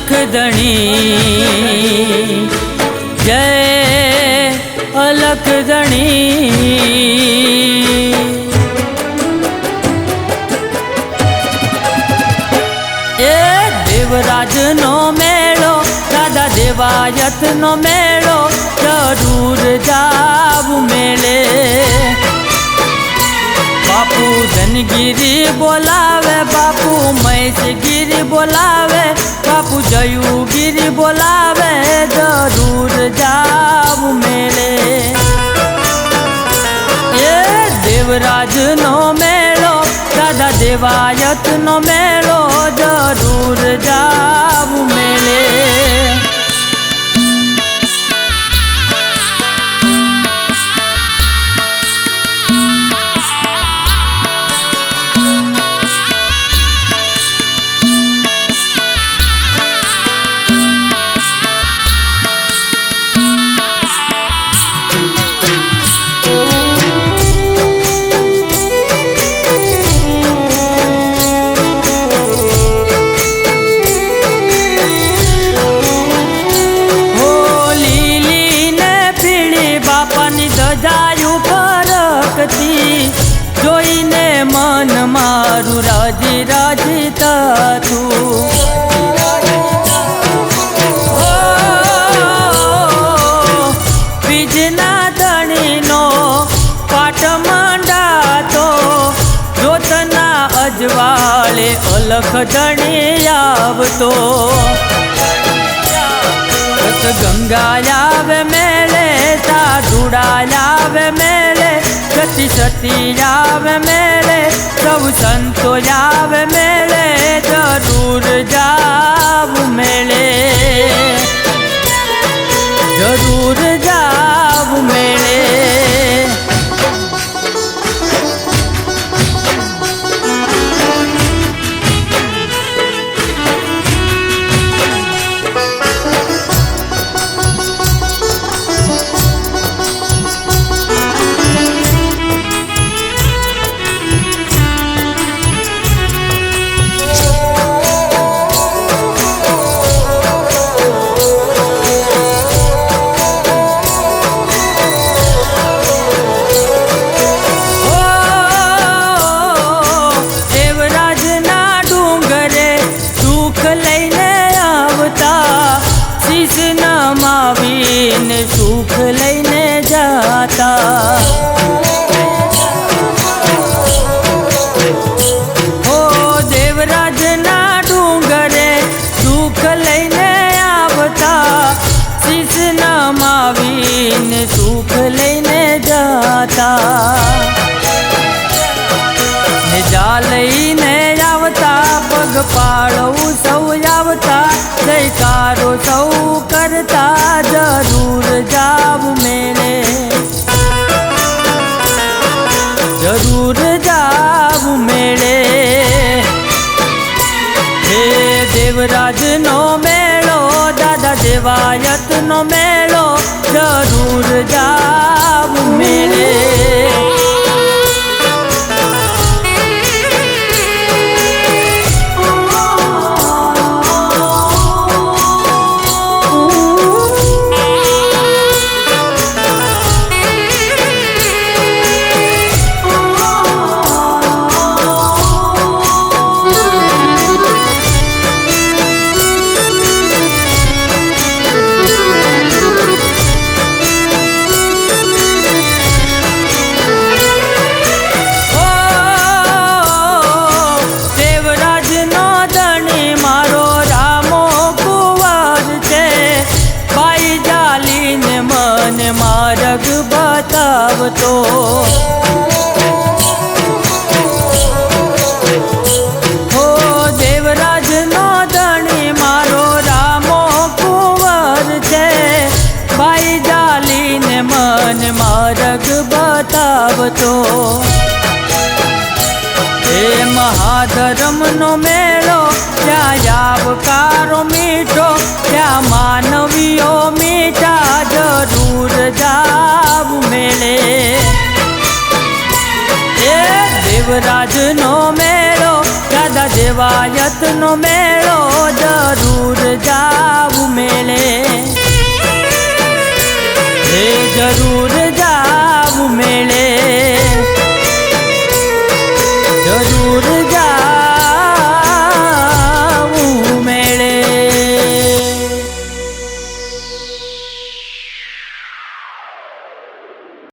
अलख धणी जय अलख धणी। ए देवराज नो मेळो दादा देवायत नो मेळो जरूर जावू मेळे। बापू धनगिरी बोलावे बापू महेशगिरी बोलावे बापू जयूगिरी बोलावे जरूर जावू मेळे। ए देवराज नो मेळो दादा देवायत नो मेळो जरूर जावू मेळे। જોઈને મન મારું રાજી રાજી થતું। બીજના ધણીનો પાઠ મંડાતો જોતના અજવાળે અલખ ધણી આવતો। ગંગા આવે મેળે સાધુડા આવે મેળે સતી સતી આવે મેળે સૌ સંતો આવે મેળે જરૂર જાવું મેળે જરૂર જાવું મેળે। सुख लईने जाता हो देवराज ना डूंगरे सुख लईने आवता शीश नमावीने सुख लईने जाता। जा लईने आवता पग पाड़ू सौ आवता जयकारो सौ करता जरूर जावू मेळे जरूर जावू मेळे। हे देवराज नो मेळो दादा देवायत नो मेळो जरूर जावू मेळे। मार्ग बतावतो हो देवराज नो धणी मारो रामो कुंवर छे भाई जाली ने मन मार्ग बतावतो। हे महाधर्म नो मेळो त्या यावकारो मीठो त्या मानवीओ मीठा जरूर जावू मेळे। ए देवराज नो मेळो दादा देव સેવાયતનો મેળો જરૂર જાવું મેળે, હે જરૂર જાવું મેળે.